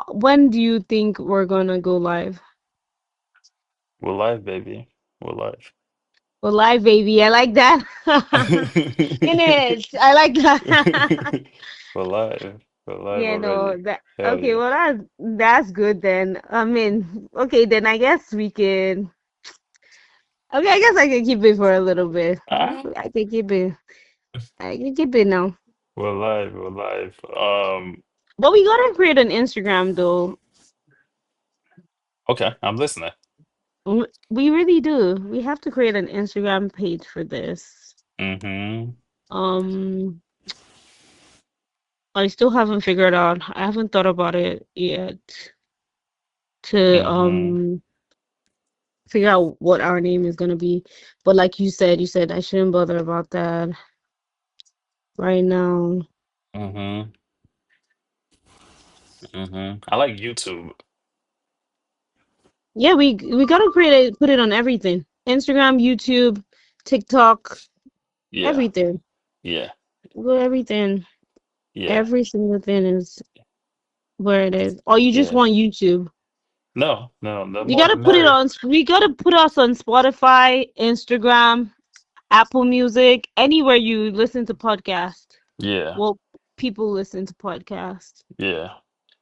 when do you think we're gonna go live? We're live, baby. We're live. We're live, baby. I like that. In it. I like that. We're live. We're live Yeah, no, already. that Hell okay, yeah. well that's good then. I mean, okay, then I guess we can okay, I guess I can keep it for a little bit. Ah, I can keep it. I can keep it now. we're live. We're live. But we gotta create an Instagram though. Okay, I'm listening. We really do. We have to create an Instagram page for this. Mm-hmm. Um, I still haven't figured out. I haven't thought about it yet to Mm-hmm. figure out what our name is gonna be. But like you said I shouldn't bother about that right now. Mm-hmm. Mm-hmm. I like YouTube. Yeah, we gotta create it, put it on everything. Instagram, YouTube, TikTok, Yeah. everything. Yeah. Well, everything. Yeah. Every single thing is where it is. Or you just Yeah. want YouTube. No, no, the You more the gotta put it merrier. on. We gotta put us on Spotify, Instagram, Apple Music, anywhere you listen to podcast. Yeah. Well, people listen to podcast. Yeah.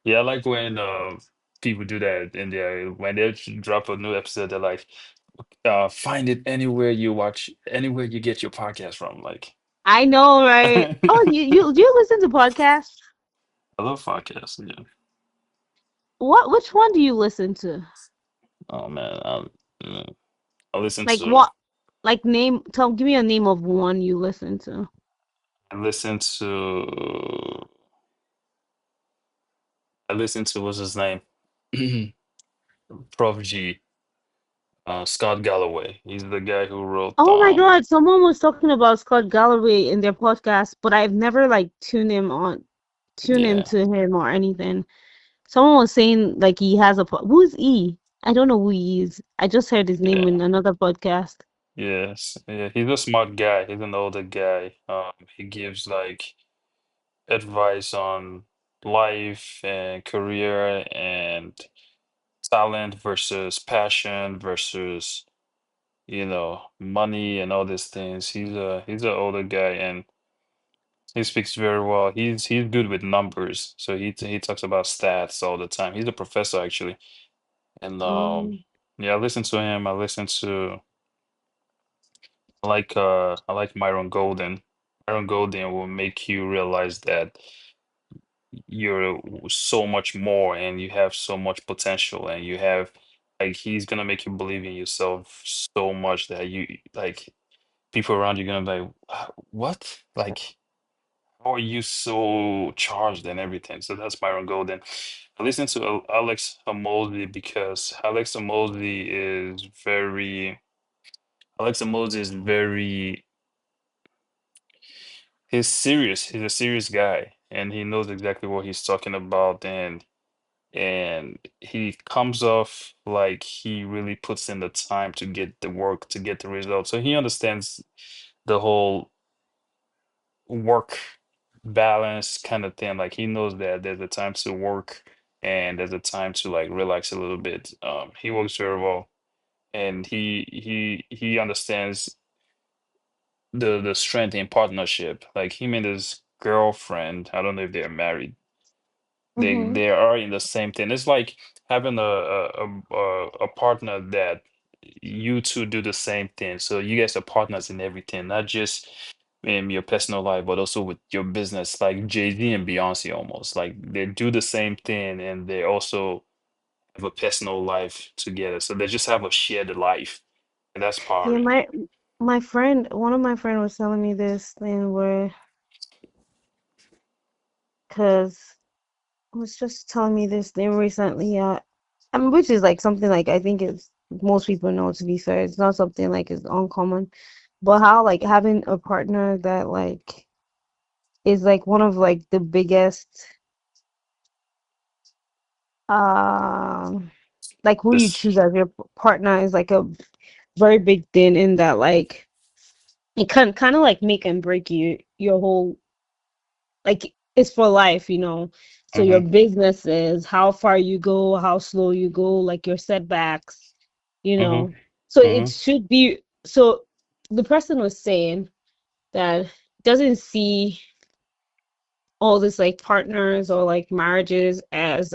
Yeah, I like when people do that and when they drop a new episode, they're like, find it anywhere you watch, anywhere you get your podcast from. Like, I know, right? Oh, I you listen to podcasts? love podcasts. Yeah. What? Which one do you listen to? Oh man, mm, I listen Like to what? Like name? Tell. Give me a name of one you listen to. I listen to what's his name? Prof G, Scott Galloway. He's the guy who wrote Oh my God! Someone was talking about Scott Galloway in their podcast, but I've never like tuned yeah, into him or anything. Someone was saying like he has who's E? I don't know who he is. I just heard his name yeah. in another podcast. Yes, yeah, he's a smart guy. He's an older guy. He gives like advice on life and career and talent versus passion versus, money and all these things. He's an older guy and he speaks very well. He's good with numbers, so he talks about stats all the time. He's a professor actually, and Um, yeah, I listen to him. I like Myron Golden. Myron Golden will make you realize that you're so much more and you have so much potential and you have like he's gonna make you believe in yourself so much that you like people around you gonna be like, What? Like, how are you so charged and everything?" So that's Myron Golden. I listen to Alex Hormozi because Alex Hormozi is very he's serious. He's a serious guy and he knows exactly what he's talking about and he comes off like he really puts in the time to get the work, to get the results. So he understands the whole work balance kind of thing. Like he knows that there's a time to work and there's a time to like relax a little bit. He works very well and he understands the strength in partnership. Like him and his girlfriend, I don't know if they're married. mhm. They are in the same thing. It's like having a partner that you two do the same thing. So you guys are partners in everything, not just in your personal life, but also with your business, like Jay-Z and Beyonce almost. Like they do the same thing and they also have a personal life together. So they just have a shared life. And that's Yeah, powering. my friend, one of my friend was telling me this thing where, cause was just telling me this thing recently. I mean, which is like something like I think it's most people know. To be fair, it's not something like it's uncommon, but how like having a partner that like is like one of like the biggest um like who you This choose as your partner is like a very big thing in that like it can kind of like make and break your whole like it's for life, you know. So your Mm-hmm. business is how far you go, how slow you go, like your setbacks, you Mm-hmm. know. So it Mm-hmm. should be so the person was saying that doesn't see all this like partners or like marriages as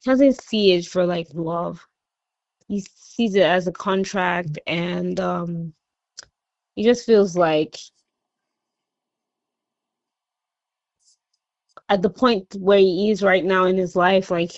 doesn't see it for like love. He sees it as a contract and he just feels like at the point where he is right now in his life, like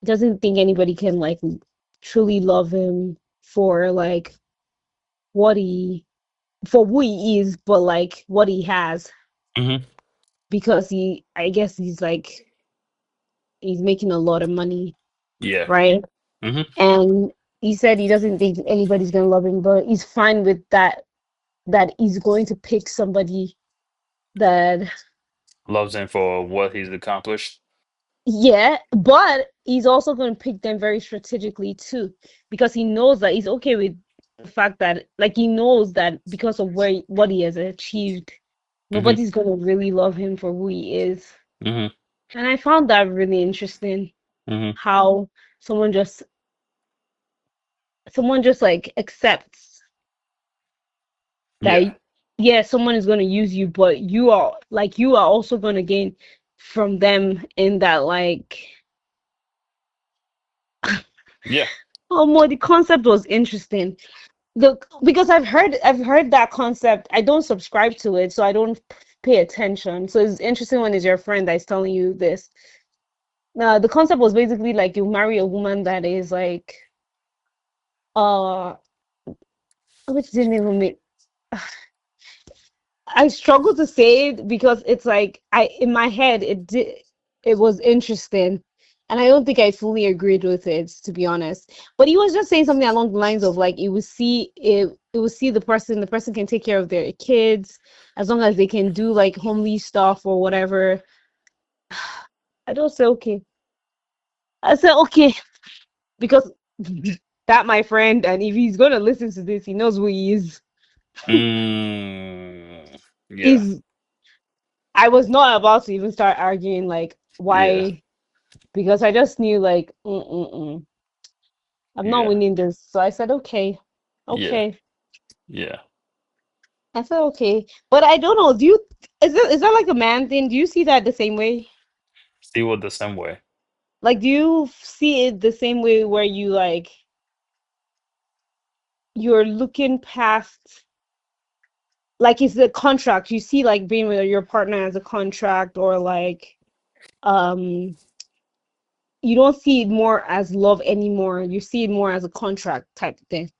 doesn't think anybody can like truly love him for like what he for who he is, but like what he has Mm-hmm. because he I guess he's making a lot of money, Yeah. right? Mm-hmm. And he said he doesn't think anybody's gonna love him, but he's fine with that that he's going to pick somebody that Loves him for what he's accomplished. yeah, but he's also going to pick them very strategically too, because he knows that he's okay with the fact that, like, he knows that because of what he has achieved, Mm-hmm. nobody's going to really love him for who he is. Mm-hmm. And I found that really interesting, Mm-hmm. how someone just someone just like accepts that, Yeah. yeah, someone is going to use you, but you are also going to gain from them in that like Yeah. oh more the concept was interesting. The because I've heard that concept. I don't subscribe to it, so I don't pay attention. So it's interesting when it's your friend that's telling you this. The concept was basically like you marry a woman that is like uh which didn't even make I struggle to say it because it's like I in my head it was interesting. And I don't think I fully agreed with it, to be honest. But he was just saying something along the lines of like it would see the person can take care of their kids as long as they can do like homely stuff or whatever. I don't say okay. I said okay because that my friend, and if he's gonna listen to this, he knows who he Mm. Yeah. is. I was not about to even start arguing like Yeah. why because I just knew like I'm not Yeah. winning this. So I said okay, Yeah. okay. Yeah. I said okay, but I don't know. Do you is that like a man thing? Do you see that the same way? See what the same way. Like, do you see it the same way where you like you're looking past like it's a contract? You see like being with your partner as a contract or like um you don't see it more as love anymore. You see it more as a contract type thing.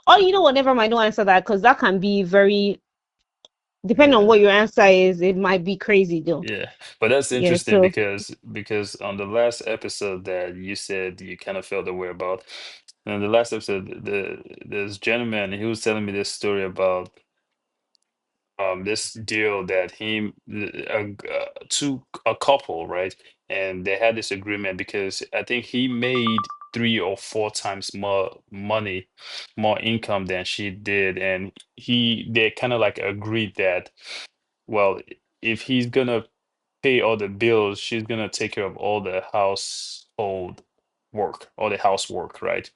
Oh, you know what? Never mind. Don't answer that because that can be very depending on Yeah. what your answer is. It might be crazy though. Yeah. But that's Yeah. interesting So. because on the last episode that you said you kind of felt the way about, and the last episode, this gentleman, he was telling me this story about this deal that two a couple, right? And they had this agreement because I think he made 3 or 4 times more money, more income than she did, and they kind of like agreed that, well, if he's gonna pay all the bills, she's gonna take care of all the household work, all the housework, right?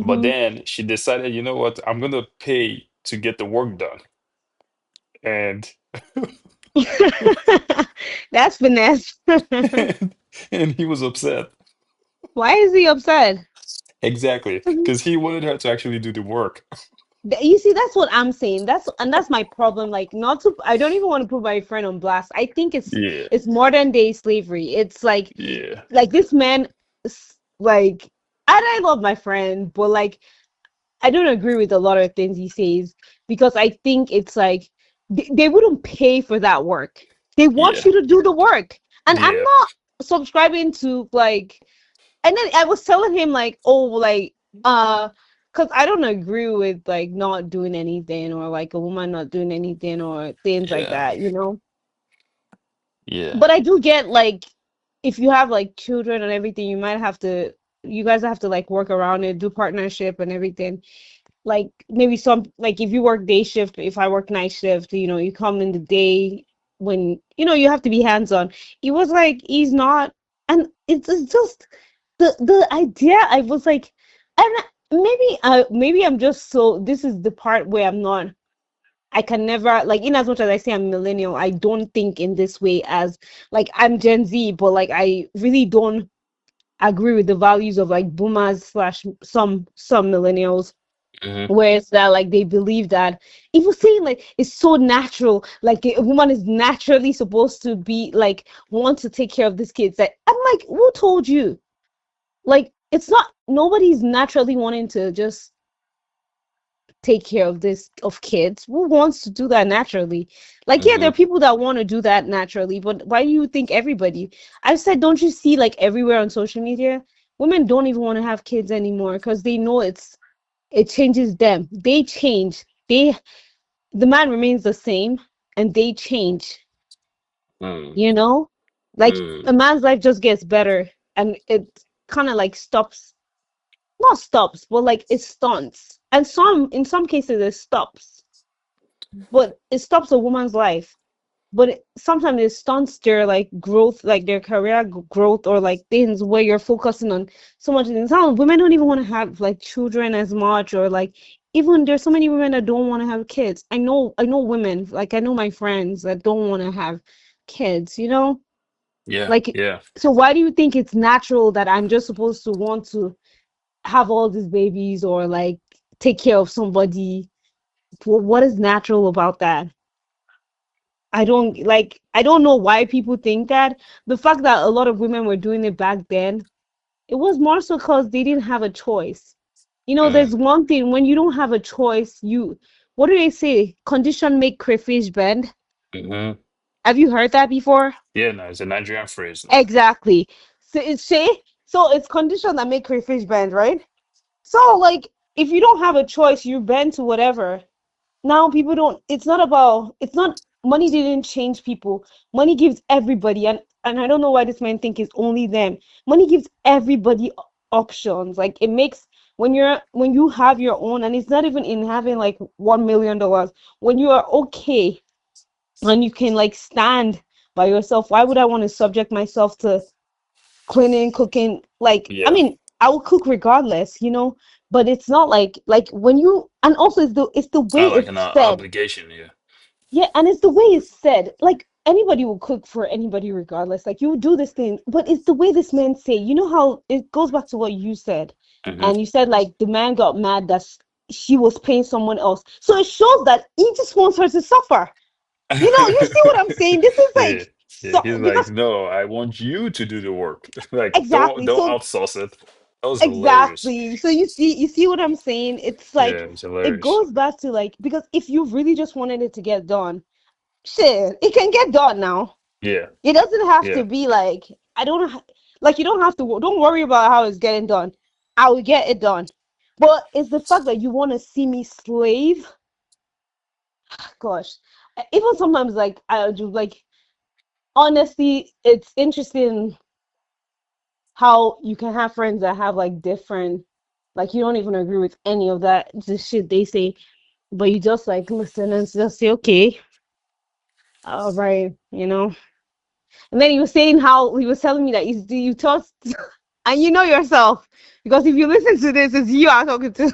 But Mhm. then she decided, you know what, I'm gonna pay to get the work done. And That's finesse. and he was upset. Why is he upset? Exactly, because he wanted her to actually do the work. You see, that's what I'm saying. That's my problem. Like, not to, I don't even want to put my friend on blast. I think Yeah, it's modern day slavery. It's yeah, like this man, like, and I love my friend, but like, I don't agree with a lot of things he says because I think it's like they wouldn't pay for that work. They want yeah, you to do the work, and I'm yeah, not subscribing to like and then I was telling him like, oh, like, because I don't agree with like not doing anything or like a woman not doing anything or things like yeah, that, you know. yeah, But I do get like, if you have like children and everything, you guys have to like work around it, do partnership and everything. Like maybe some, like if you work day shift, if I work night shift, you know, you come in the day, when you have to be hands on. He was like he's not, and it's just the idea. I was like, and maybe I'm just so. This is the part where I'm not. I can never like in as much as I say I'm millennial, I don't think in this way as like I'm Gen Z, but like I really don't agree with the values of like boomers slash some millennials Hmm. where it's that like they believe that if you're saying like it's so natural, like a woman is naturally supposed to be like want to take care of this kids. Like I'm like, who told you? Like it's not nobody's naturally wanting to just take care of this of kids. Who wants to do that naturally? Like yeah, there Hmm. are people that want to do that naturally, but why do you think everybody? I've said, don't you see like everywhere on social media, women don't even want to have kids anymore because they know it changes them. They change. The man remains the same and they change, Mm. you know? Like Mm. a man's life just gets better and it kind of like stops, not stops, but like it stunts. And in some cases it stops, but it stops a woman's life. But sometimes it stunts their like growth, like their career growth, or like things where you're focusing on so much. And some women don't even want to have like children as much, or like even there's so many women that don't want to have kids. I know women, like I know my friends that don't want to have kids, Yeah. like Yeah. so why do you think it's natural that I'm just supposed to want to have all these babies or like take care of somebody? What is natural about that? I don't know why people think that. The fact that a lot of women were doing it back then, it was more so because they didn't have a choice. There's Mm. one thing when you don't have a choice, what do they say? Condition make crayfish bend. Hmm. Have you heard that before? Yeah, no, it's a Nigerian phrase now. Exactly. So it's condition that make crayfish bend, right? So like if you don't have a choice, you bend to whatever. Now people don't, it's not, money didn't change people. Money gives everybody, and I don't know why this men think it's only them. Money gives everybody options. Like it makes, when you have your own, and it's not even in having like $1 million, when you are okay and you can like stand by yourself. Why would I want to subject myself to cleaning, cooking? Like I Yeah. mean, I will cook regardless, but it's not like when you, and also it's the It's way not like an it's said. obligation. Yeah. Yeah, and it's the way it's said. Like anybody will cook for anybody regardless. Like you will do this thing, but it's the way this man say. You know how it goes back to what you said, Hmm. and you said like the man got mad that she was paying someone else. So it shows that he just wants her to suffer. You see what I'm saying? This is like Yeah. Yeah. so He's like, because no, I want you to do the work. Like, don't exactly. don't So outsource it. That was hilarious. exactly. So you see what I'm saying? It's like Yeah, it's it hilarious. goes back to like because if you really just wanted it to get done, shit, it can get done now. Yeah. It doesn't have to Yeah. be like I don't like you don't have to don't worry about how it's getting done. I will get it done. But it's the fact that you want to see me slave. Gosh, even sometimes like I do like honestly, it's interesting how you can have friends that have like different, like you don't even agree with any of that the shit they say, but you just like listen and just say okay, all right, And then he was saying how he was telling me that you toss and you know yourself because if you listen to this, it's you I'm talking to.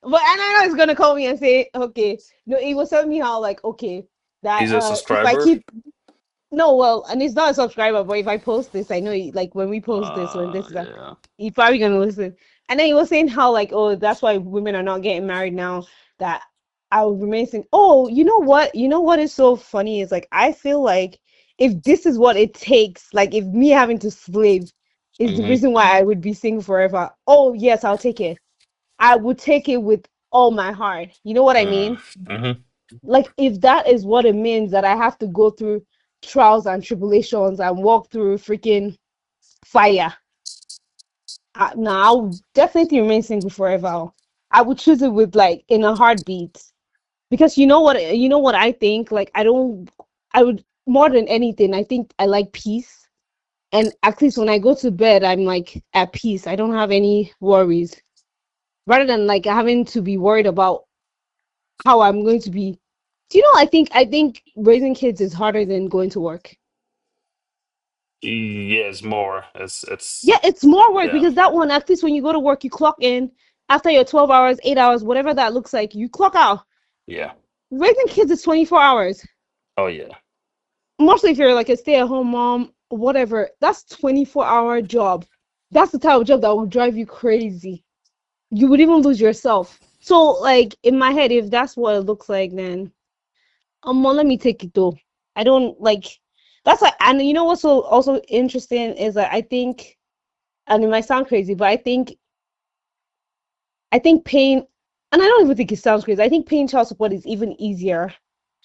But and I know he's gonna call me and say, okay, no, he was telling me how like okay that He's a if I subscriber. keep no, well, and he's not a subscriber, but if I post this, I know like when we post this, when this is that, Yeah. he's probably gonna listen. And then he was saying how like, oh, that's why women are not getting married now. That I would remain single. Oh, you know what? You know what is so funny is like I feel like if this is what it takes, like if me having to slave is the Hmm. reason why I would be single forever. Oh yes, I'll take it. I would take it with all my heart. You know what I mean? Hmm. Like if that is what it means that I have to go through trials and tribulations and walk through freaking fire, nah, I'll definitely remain single forever. I would choose it with like in a heartbeat because you know what I think. Like I don't, I would more than anything. I think I like peace, and at least when I go to bed, I'm like at peace. I don't have any worries rather than like having to be worried about how I'm going to be. Do you know, I think raising kids is harder than going to work. Yeah, it's more. It's Yeah, it's more work yeah, because that one, at least when you go to work, you clock in after your 12 hours, 8 hours, whatever that looks like, you clock out. yeah. Raising kids is 24 hours. Oh yeah, Mostly if you're like a stay-at-home mom, whatever, that's 24-hour job. That's the type of job that will drive you crazy. You would even lose yourself. So, like, in my head, if that's what it looks like, then let me take it though. I don't like that's like, and you know what's also interesting is that I think, and it might sound crazy, but I think paying, and I don't even think it sounds crazy. I think paying child support is even easier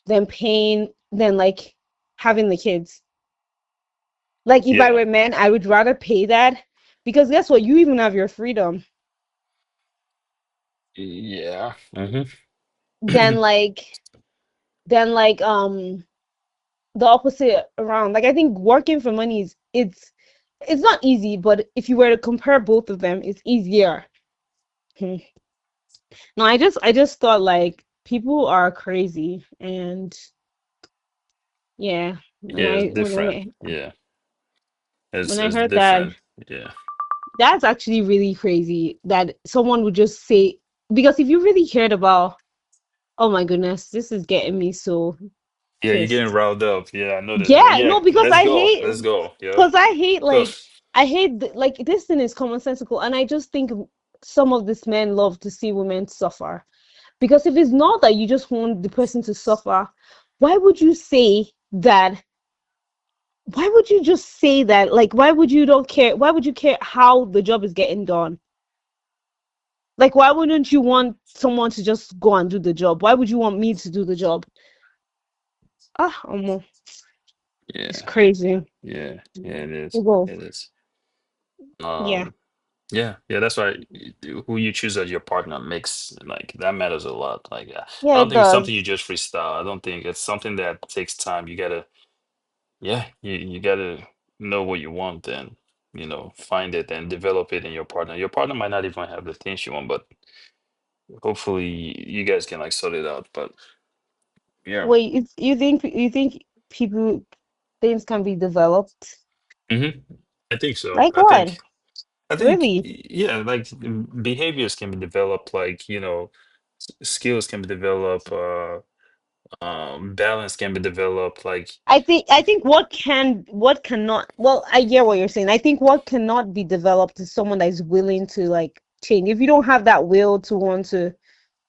than like having the kids. Like if I yeah, were men, I would rather pay that because guess what? You even have your freedom yeah. Hmm. than like than like the opposite around. Like I think working for money is it's not easy, but if you were to compare both of them, it's easier. Hmm. No, I just thought like people are crazy, and yeah, when Yeah, it's I when different. I Yeah, when I it's heard that, different. Yeah, that's actually really crazy that someone would just say, because if you really cared about, oh my goodness, this is getting me so yeah. You're getting pissed. riled up. Yeah, I noticed. But Yeah, yeah, no, because let's go. Let's go. Yeah. Go. I hate like this thing is commonsensical, and I just think some of these men love to see women suffer. Because if it's not that you just want the person to suffer, why would you say that? Why would you just say that? Like, why would you don't care? Why would you care how the job is getting done? Like, why wouldn't you want someone to just go and do the job? Why would you want me to do the job? It's Yeah, crazy. yeah, yeah. It is. Well, It is. yeah, Yeah, yeah. That's why who you choose as your partner makes like that matters a lot. Like, yeah, I don't it think it's something does. you just freestyle. I don't think it's something that takes time. You gotta, yeah, you gotta know what you want and find it and develop it in your partner. Your partner might not even have the things you want, but hopefully you guys can like sort it out. But yeah. Wait, you think people things can be developed? Hmm. I think so. Like what? I think Really? yeah, like behaviors can be developed, like skills can be developed, balance can be developed, like I think what cannot, well, I get what you're saying. I think what cannot be developed is someone that is willing to like change. If you don't have that will to want to,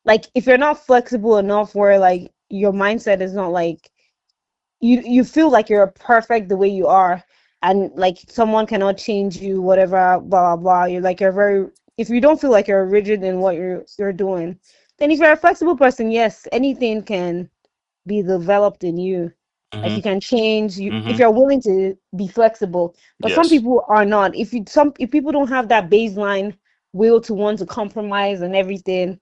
like, if you're not flexible enough where like your mindset is not like you feel like you're perfect the way you are, and like someone cannot change you, whatever, blah blah blah. You're very, if you don't feel like you're rigid in what you're doing, then if you're a flexible person, yes, anything can be developed in you. Like you hmm can change you if hmm you're willing to be flexible. But some yes. people are not. If people don't have that baseline will to want to compromise and everything,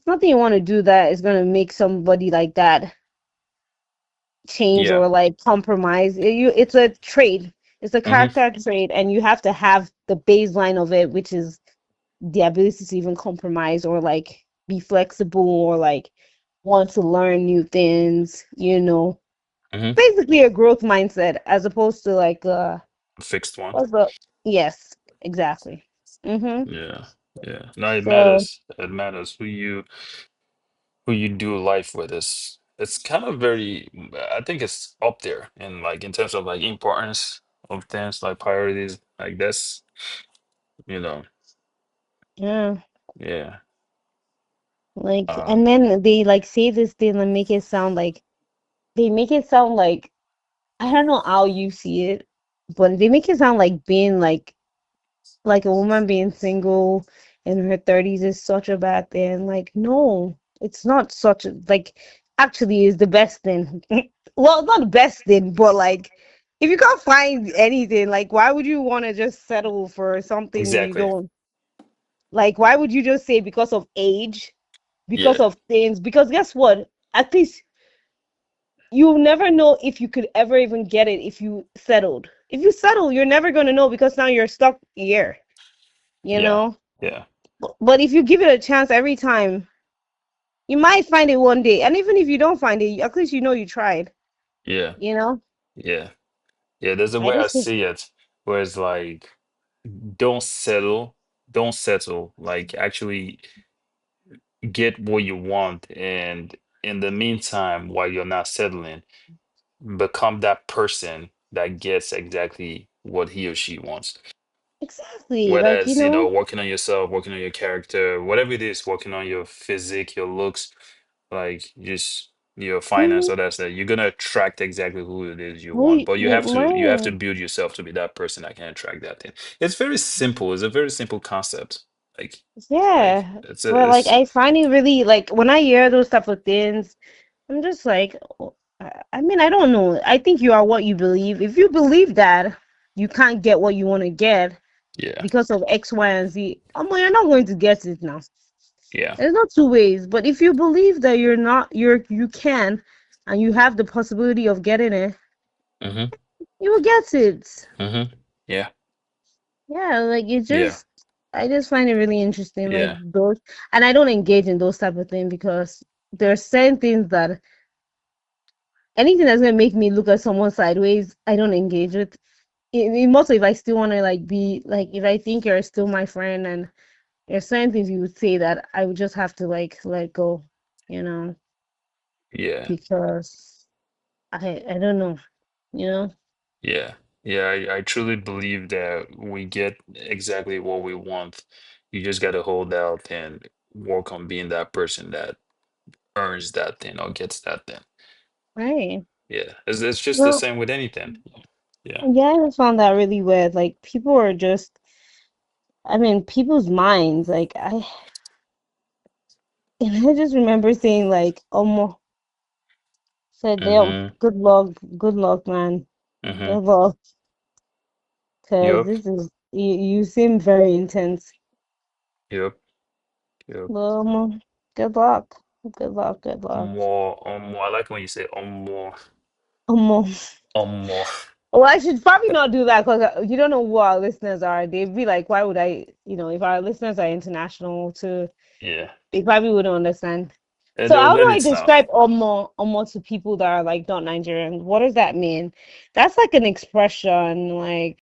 nothing you want to do that is going to make somebody like that change Yeah. or like compromise. It's a trade. It's a Hmm. character trait, and you have to have the baseline of it, which is the ability to even compromise or like be flexible or like want to learn new things. Hmm. Basically a growth mindset as opposed to like Fixed one. what's the yes, exactly. Mm-hmm. Yeah. Yeah. No, it So matters. It matters who you do life with is it's kind of very I think it's up there in like in terms of like importance of things like priorities. Like that's you know, yeah, yeah. like, Uh and then they like say this thing and make it sound like, they make it sound like, I don't know how you see it, but they make it sound like being like a woman being single in her 30s is such a bad thing. Like, no, it's not such a, like, actually is the best thing. Well, not the best thing, but like, if you can't find anything, like, why would you want to just settle for something you exactly. don't like? Why would you just say because of age, because Yeah. of things? Because guess what? At least you'll never know if you could ever even get it if you settled. If you settle, you're never going to know because now you're stuck here, you Yeah. know? Yeah. But if you give it a chance every time, You might find it one day, and even if you don't find it, at least you know you tried. Yeah, You know, yeah, yeah. There's a I way I just think see it, where it's like, don't settle, don't settle. Like, actually get what you want, and in the meantime, while you're not settling, become that person that gets exactly what he or she wants. exactly Whether like it's, working on yourself, working on your character, whatever it is, working on your physique, your looks, like just your finance, mm, all that stuff, you're gonna attract exactly who it is you want. we, But you have to right, build yourself to be that person that can attract that thing. It's very simple. It's a very simple concept. Like yeah. But like it's I find it really like when I hear those type of things, I'm just like, I mean, I don't know. I think you are what you believe. If you believe that you can't get what you want to get yeah, because of X, Y, and Z, you're not going to get it now. yeah. There's not two ways. But if you believe that you can, and you have the possibility of getting it, Mm-hmm. you will get it. Mm-hmm. Yeah. Yeah, like it Yeah. just, I just find it really interesting, like Yeah. those, and I don't engage in those type of things because there are certain things that anything that's gonna make me look at someone sideways, I don't engage with. Mostly if I still want to like be like, if I think you're still my friend, and there's certain things you would say that I would just have to like let go, you know, Yeah. because I don't know, you know, Yeah. Yeah. I truly believe that we get exactly what we want. You just gotta hold out and work on being that person that earns that thing or gets that thing. right? Yeah. It's just the Well, same with anything. Yeah. yeah, I just found that really weird. Like people are just, I mean, people's minds. Like and I just remember saying like, said, "They'll Mm-hmm. good luck, man, Mm-hmm. good luck, because Yup. this is you seem very intense. Yup. Yup. Well, good luck, good luck, good luck." More. I like when you say more. Um, More. well, I should probably not do that because you don't know who our listeners are. They'd be like, "Why would I?" If our listeners are international too, Yeah. they probably wouldn't understand. And So they'll how do let I it know. describe omo to people that are like not Nigerian? What does that mean? That's like an expression, like